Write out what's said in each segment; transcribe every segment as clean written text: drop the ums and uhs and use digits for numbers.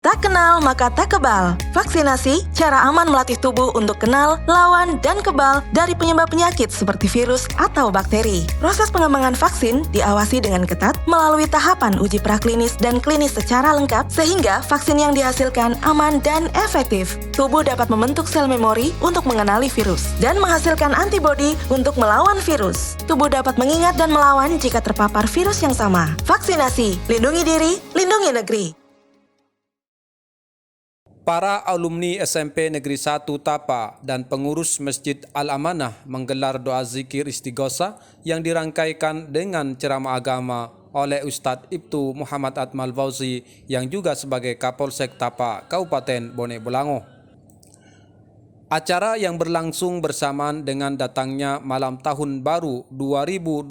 Tak kenal maka tak kebal. Vaksinasi, cara aman melatih tubuh untuk kenal, lawan, dan kebal dari penyebab penyakit seperti virus atau bakteri. Proses pengembangan vaksin diawasi dengan ketat melalui tahapan uji praklinis dan klinis secara lengkap sehingga vaksin yang dihasilkan aman dan efektif. Tubuh dapat membentuk sel memori untuk mengenali virus dan menghasilkan antibodi untuk melawan virus. Tubuh dapat mengingat dan melawan jika terpapar virus yang sama. Vaksinasi, lindungi diri, lindungi negeri. Para alumni SMP Negeri 1 Tapa dan pengurus Masjid Al-Amanah menggelar doa zikir istighosah yang dirangkaikan dengan ceramah agama oleh Ustadz Ibtu Muhammad Atmal Fauzi yang juga sebagai Kapolsek Tapa, Kabupaten Bone Bolango. Acara yang berlangsung bersamaan dengan datangnya malam tahun baru 2021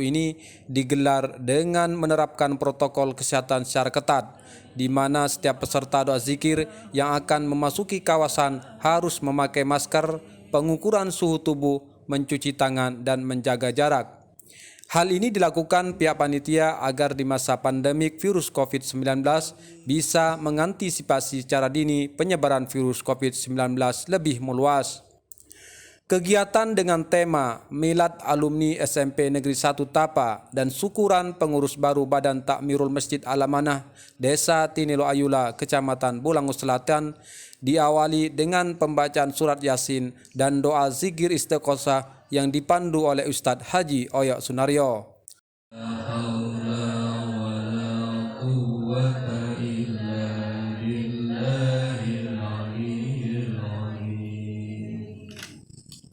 ini digelar dengan menerapkan protokol kesehatan secara ketat, di mana setiap peserta doa zikir yang akan memasuki kawasan harus memakai masker, pengukuran suhu tubuh, mencuci tangan, dan menjaga jarak. Hal ini dilakukan pihak panitia agar di masa pandemik virus COVID-19 bisa mengantisipasi secara dini penyebaran virus COVID-19 lebih meluas. Kegiatan dengan tema Milad Alumni SMP Negeri 1 Tapa dan syukuran pengurus baru Badan Takmirul Masjid Al-Amanah Desa Tinilo Ayula, Kecamatan Bolango Selatan diawali dengan pembacaan surat Yasin dan doa zikir istighosah yang dipandu oleh Ustadz Haji Oyok Sunaryo.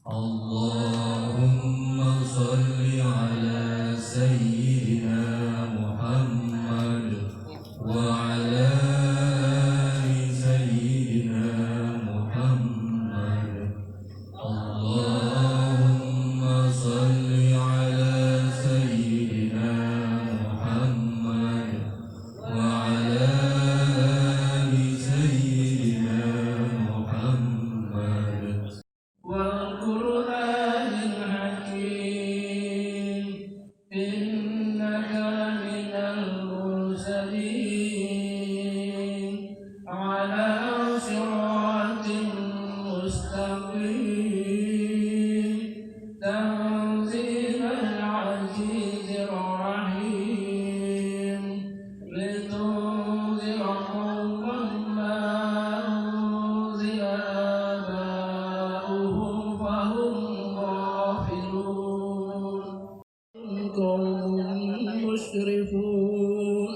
Allahumma salli ala sayyidina Muhammad wa ala ali sayyidina Muhammad. Allahumma salli ala sayyidina Muhammad wa ala ali sayyidina Muhammad. والقرآن الحكيم إنك من المرسلين على صراط مستقيم تنزيل العزيز الرحيم لتنذر قوما ما أنذر آباؤهم فهم غافلون قوم مسرفون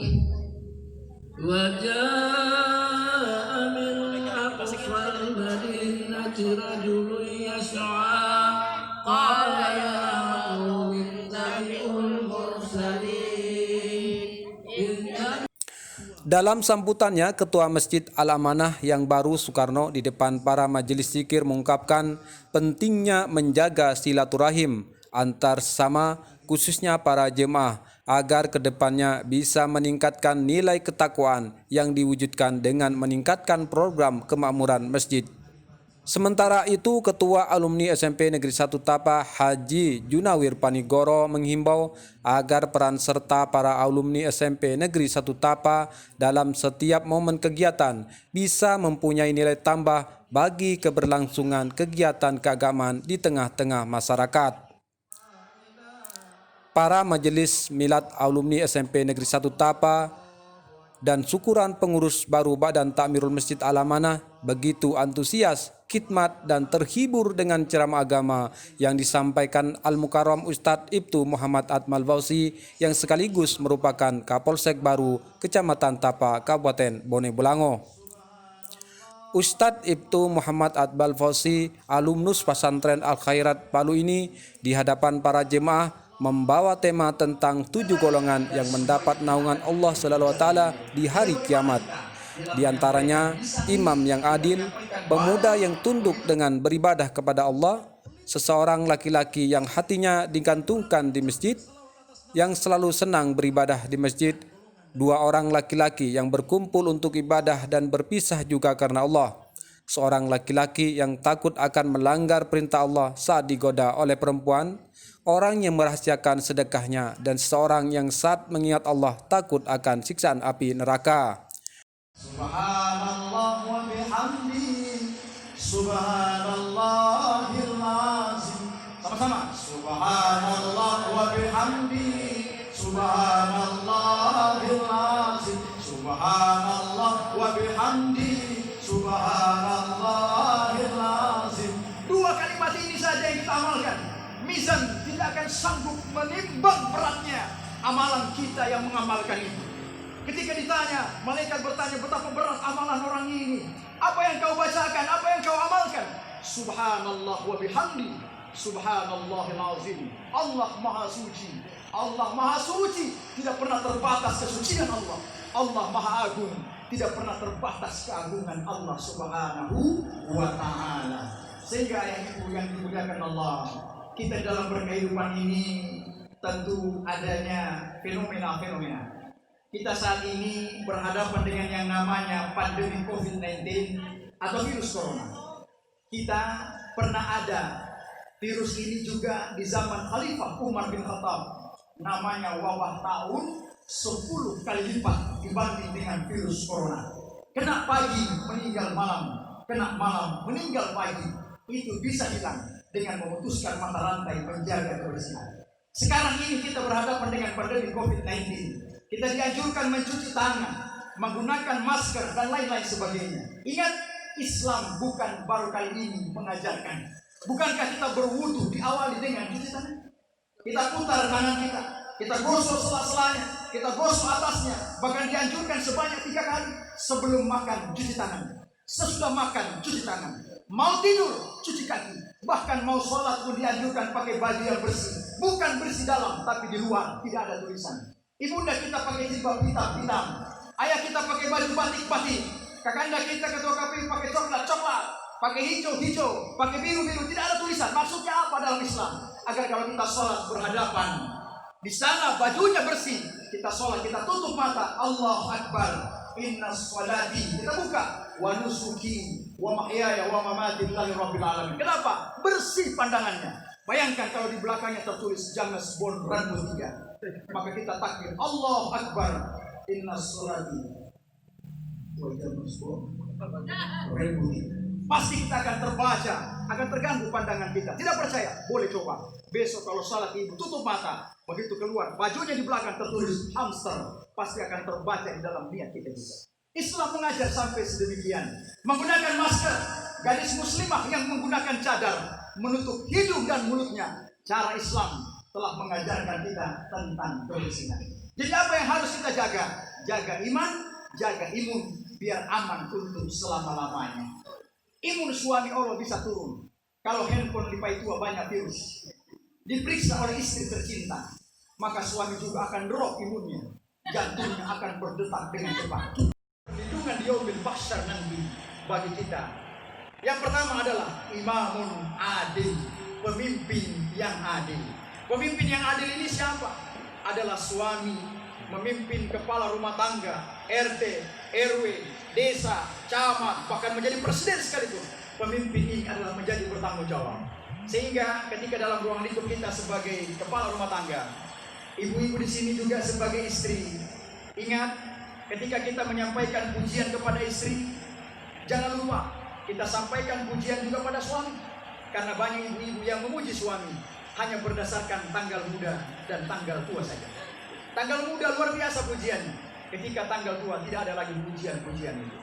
وجاء من أقصى المدينة رجل يسعى قال يا قوم اتبعوا المرسلين Dalam sambutannya, Ketua Masjid Al-Amanah yang baru Soekarno di depan para majelis zikir mengungkapkan pentingnya menjaga silaturahim antar sesama, khususnya para jemaah, agar kedepannya bisa meningkatkan nilai ketakwaan yang diwujudkan dengan meningkatkan program kemakmuran masjid. Sementara itu, Ketua Alumni SMP Negeri 1 Tapa Haji Junawir Panigoro menghimbau agar peran serta para alumni SMP Negeri 1 Tapa dalam setiap momen kegiatan bisa mempunyai nilai tambah bagi keberlangsungan kegiatan keagamaan di tengah-tengah masyarakat. Para majelis milad alumni SMP Negeri 1 Tapa dan syukuran pengurus baru Badan Takmirul Masjid Al-Amanah begitu antusias, khidmat, dan terhibur dengan ceramah agama yang disampaikan Al-Mukarram Ustadz Ibtu Muhammad Atmal Fauzi yang sekaligus merupakan Kapolsek baru Kecamatan Tapa, Kabupaten Bone Bolango. Ustadz Ibtu Muhammad Atmal Fauzi, alumnus pesantren Al-Khairat Palu ini di hadapan para jemaah membawa tema tentang 7 golongan yang mendapat naungan Allah SWT di hari kiamat. Di antaranya imam yang adil, pemuda yang tunduk dengan beribadah kepada Allah, seseorang laki-laki yang hatinya digantungkan di masjid, yang selalu senang beribadah di masjid, 2 orang laki-laki yang berkumpul untuk ibadah dan berpisah juga karena Allah, seorang laki-laki yang takut akan melanggar perintah Allah saat digoda oleh perempuan, orang yang merahasiakan sedekahnya, dan seseorang yang saat mengingat Allah takut akan siksaan api neraka. Subhanallah wa bihamdi, subhanallahil azim. Sama-sama. Subhanallah wa bihamdi, subhanallahil azim. Subhanallah wa bihamdi, subhanallahil azim. Dua kalimat ini saja yang kita amalkan. Mizan tidak akan sanggup menimbang beratnya amalan kita yang mengamalkan itu. Ketika ditanya, malaikat bertanya, betapa berat amalan orang ini. Apa yang kau bacakan, apa yang kau amalkan? Subhanallah wa bihamdi, subhanallahil azim. Allah maha suci, Allah maha suci, tidak pernah terbatas kesucian Allah. Allah maha agung, tidak pernah terbatas keagungan Allah subhanahu wa ta'ala. Sehingga yang dimuliakan Allah, kita dalam berkehidupan ini tentu adanya fenomena-fenomena. Kita saat ini berhadapan dengan yang namanya pandemi COVID-19 atau virus corona. Kita pernah ada virus ini juga di zaman Khalifah Umar bin Khattab. Namanya wabah tahun 10 kali lipat dibanding dengan virus corona. Kena pagi, meninggal malam. Kena malam, meninggal pagi. Itu bisa hilang dengan memutuskan mata rantai menjaga kebersihan. Sekarang ini kita berhadapan dengan pandemi COVID-19. Kita dianjurkan mencuci tangan, menggunakan masker, dan lain-lain sebagainya. Ingat, Islam bukan baru kali ini mengajarkan. Bukankah kita berwudu diawali dengan cuci tangan? Kita putar tangan kita gosok sela-selanya, kita gosok atasnya. Bahkan dianjurkan sebanyak 3 kali. Sebelum makan, cuci tangan. Sesudah makan, cuci tangan. Mau tidur, cuci kaki. Bahkan mau sholat pun dianjurkan pakai baju yang bersih. Bukan bersih dalam, tapi di luar, tidak ada tulisan. Ibunda kita pakai jilbab hitam. Ayah kita pakai baju batik. Kakanda kita ketua KPU pakai coklat, pakai hijau, pakai biru. Tidak ada tulisan. Maksudnya apa dalam Islam? Agar kalau kita sholat berhadapan, di sana bajunya bersih. Kita sholat, kita tutup mata. Allahu Akbar. Inna sholati. Kita buka. Wa nusuki wa mahyaya wa mamati lillahi rabbil alamin. Kenapa? Bersih pandangannya. Bayangkan kalau di belakangnya tertulis James Bond Rambo 3. Maka kita takbir Allahu Akbar. Inna sholati wa James Bond Rambo 3. Pasti kita akan terbaca, akan terganggu pandangan kita. Tidak percaya? Boleh coba. Besok kalau salat ibu tutup mata, begitu keluar bajunya di belakang tertulis hamster, pasti akan terbaca di dalam niat kita juga. Islam mengajar sampai sedemikian. Menggunakan masker, gadis muslimah yang menggunakan cadar menutup hidung dan mulutnya. Cara Islam telah mengajarkan kita tentang kebersihan. Jadi apa yang harus kita jaga? Jaga iman, jaga imun, biar aman untuk selama-lamanya. Imun suami Allah bisa turun kalau handphone lipai tua banyak virus. Diperiksa oleh istri tercinta, maka suami juga akan drop imunnya. Jantungnya akan berdetak dengan cepat. Perlindungan di yaumil mahsyar nanti bagi kita. Yang pertama adalah imamun adil, pemimpin yang adil. Pemimpin yang adil ini siapa? Adalah suami memimpin kepala rumah tangga, RT, RW, desa, camat, bahkan menjadi presiden sekalipun. Pemimpin ini adalah menjadi bertanggung jawab. Sehingga ketika dalam ruang lingkup kita sebagai kepala rumah tangga, ibu-ibu di sini juga sebagai istri, ingat ketika kita menyampaikan pujian kepada istri, jangan lupa kita sampaikan pujian juga pada suami. Karena banyak ibu-ibu yang memuji suami hanya berdasarkan tanggal muda dan tanggal tua saja. Tanggal muda luar biasa pujiannya. Ketika tanggal tua tidak ada lagi pujian-pujian itu.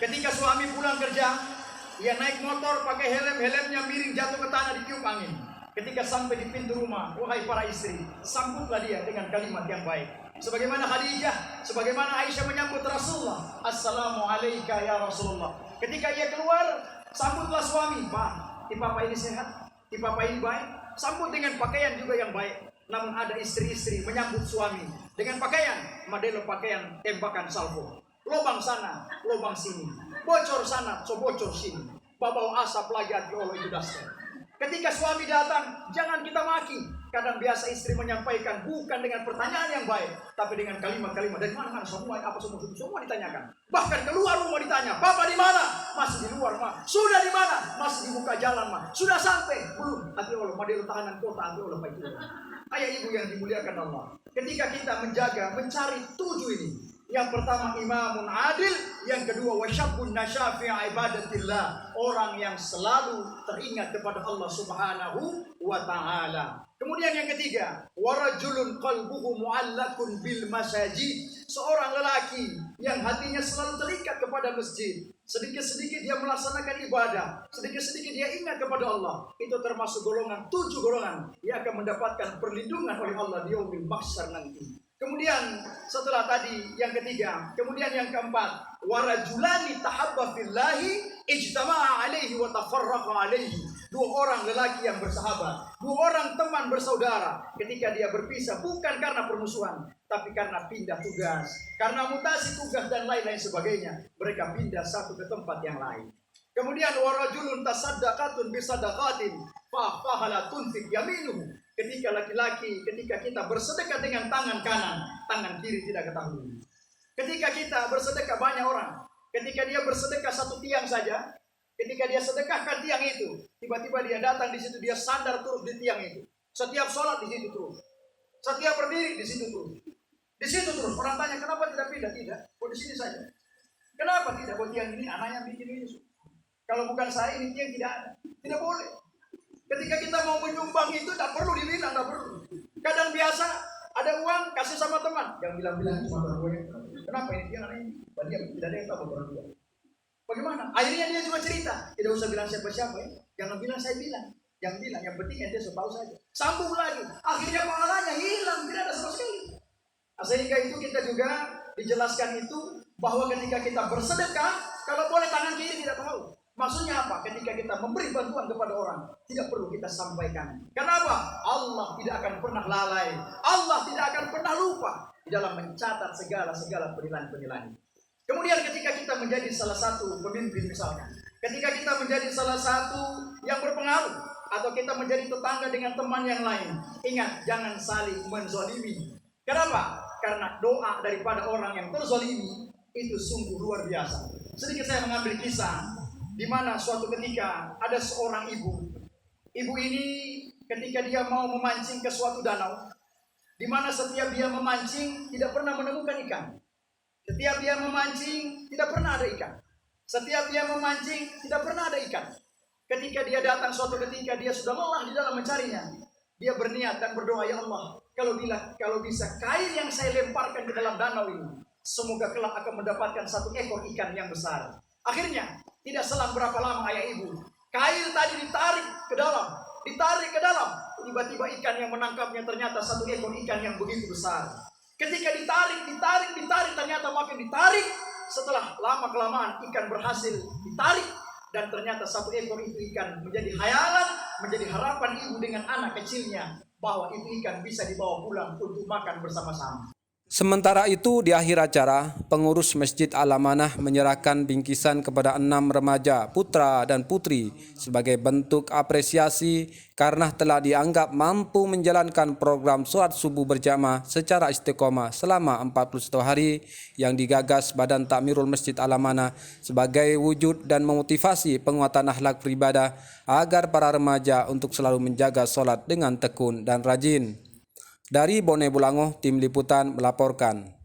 Ketika suami pulang kerja, ia naik motor pakai helmnya miring jatuh ke tanah ditiup angin. Ketika sampai di pintu rumah, wahai para istri, sambutlah dia dengan kalimat yang baik. Sebagaimana Khadijah, sebagaimana Aisyah menyambut Rasulullah. Assalamualaikum ya Rasulullah. Ketika ia keluar, sambutlah suami. Pak, Papa ini sehat, Papa ini baik. Sambut dengan pakaian juga yang baik. Namun ada istri-istri menyambut suami dengan pakaian, model pakaian tembakan salvo. Lobang sana, lobang sini. Bocor sana, bocor sini. Babau asap lagi hati Allah itu dasar. Ketika suami datang, jangan kita maki. Kadang biasa istri menyampaikan bukan dengan pertanyaan yang baik, tapi dengan kalimat-kalimat. Dari mana semua, apa semua ditanyakan. Bahkan keluar rumah ditanya, Bapak di mana? Masih di luar, Ma. Sudah di mana? Masih dibuka jalan, Ma. Sudah sampai? Belum. Hati Allah, model tahanan kota, hati Allah baik. Ayah ibu yang dimuliakan Allah. Ketika kita menjaga, mencari 7 ini, Yang pertama imamun adil, yang kedua wasyabun nasya fi ibadatillah, orang yang selalu teringat kepada Allah Subhanahu wa taala. Kemudian yang ketiga, warajulun qalbuhu mu'allakun bil masajid, seorang lelaki yang hatinya selalu terikat kepada masjid. Sedikit-sedikit dia melaksanakan ibadah, sedikit-sedikit dia ingat kepada Allah. Itu termasuk golongan 7 golongan yang akan mendapatkan perlindungan oleh Allah di yaumil mahsyar nanti. Kemudian setelah tadi yang ketiga, kemudian yang keempat, warajulani tahabba fillahi ijtama'a alaihi wa tafarraqa alaihi. 2 orang lelaki yang bersahabat, 2 orang teman bersaudara, ketika dia berpisah bukan karena permusuhan, tapi karena pindah tugas, karena mutasi tugas dan lain-lain sebagainya, mereka pindah satu ke tempat yang lain. Kemudian warajulun tasaddaqatun bisadaqatin fa fahala tunfik yaminuhu. Ketika laki-laki, ketika kita bersedekah dengan tangan kanan, tangan kiri tidak ketahui. Ketika kita bersedekah banyak orang, ketika dia bersedekah 1 tiang saja, ketika dia sedekahkan tiang itu, tiba-tiba dia datang di situ, dia sandar terus di tiang itu. Setiap sholat di situ terus, setiap berdiri di situ terus, di situ terus. Orang tanya kenapa tidak pindah? Tidak, di sini saja. Kenapa tidak? Tiang ini anaknya bikin ini. Kalau bukan saya ini tiang tidak ada, tidak boleh. Ketika kita mau menyumbang itu tidak perlu dibilang, tidak perlu. Kadang biasa ada uang kasih sama teman, yang bilang-bilang cuma berdua. Kenapa ini dia anaknya? Dia tidak ada yang tahu berdua. Bagaimana? Akhirnya dia juga cerita. Tidak usah bilang siapa-siapa ya. Jangan bilang saya bilang. Yang bilang, yang penting dia tahu saja. Sambung lagi. Akhirnya pahalanya hilang, tidak ada sama sekali. Nah, sehingga itu kita juga dijelaskan itu bahwa ketika kita bersedekah, kalau boleh tangan kiri tidak tahu. Maksudnya apa? Ketika kita memberi bantuan kepada orang, tidak perlu kita sampaikan. Kenapa? Allah tidak akan pernah lalai. Allah tidak akan pernah lupa di dalam mencatat segala penilaian-penilaian. Kemudian ketika kita menjadi salah satu pemimpin misalkan, ketika kita menjadi salah satu yang berpengaruh, atau kita menjadi tetangga dengan teman yang lain, ingat jangan saling menzalimi. Kenapa? Karena doa daripada orang yang terzalimi itu sungguh luar biasa. Sedikit saya mengambil kisah di mana suatu ketika ada seorang ibu. Ibu ini ketika dia mau memancing ke suatu danau, di mana setiap dia memancing tidak pernah menemukan ikan. Setiap dia memancing tidak pernah ada ikan. Setiap dia memancing tidak pernah ada ikan. Ketika dia datang suatu ketika dia sudah lelah di dalam mencarinya, dia berniat dan berdoa, ya Allah, kalau bisa kail yang saya lemparkan ke dalam danau ini, semoga kelak akan mendapatkan 1 ekor ikan yang besar. Akhirnya tidak selang berapa lama ayah ibu, kail tadi ditarik ke dalam, tiba-tiba ikan yang menangkapnya ternyata 1 ekor ikan yang begitu besar. Ketika ditarik, ternyata makin ditarik. Setelah lama-kelamaan ikan berhasil ditarik, dan ternyata 1 ekor itu ikan menjadi khayalan, menjadi harapan ibu dengan anak kecilnya, bahwa itu ikan bisa dibawa pulang untuk makan bersama-sama. Sementara itu di akhir acara, pengurus Masjid Al-Amanah menyerahkan bingkisan kepada 6 remaja putra dan putri sebagai bentuk apresiasi karena telah dianggap mampu menjalankan program sholat subuh berjamaah secara istiqomah selama 41 hari yang digagas Badan Takmirul Masjid Al-Amanah sebagai wujud dan memotivasi penguatan akhlak beribadah agar para remaja untuk selalu menjaga sholat dengan tekun dan rajin. Dari Bone Bolango, tim liputan melaporkan.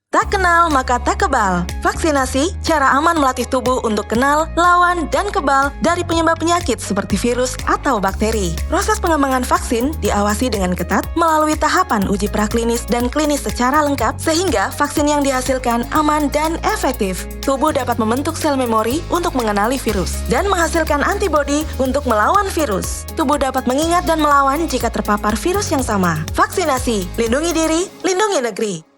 Tak kenal maka tak kebal. Vaksinasi, cara aman melatih tubuh untuk kenal, lawan, dan kebal dari penyebab penyakit seperti virus atau bakteri. Proses pengembangan vaksin diawasi dengan ketat melalui tahapan uji praklinis dan klinis secara lengkap sehingga vaksin yang dihasilkan aman dan efektif. Tubuh dapat membentuk sel memori untuk mengenali virus dan menghasilkan antibodi untuk melawan virus. Tubuh dapat mengingat dan melawan jika terpapar virus yang sama. Vaksinasi, lindungi diri, lindungi negeri.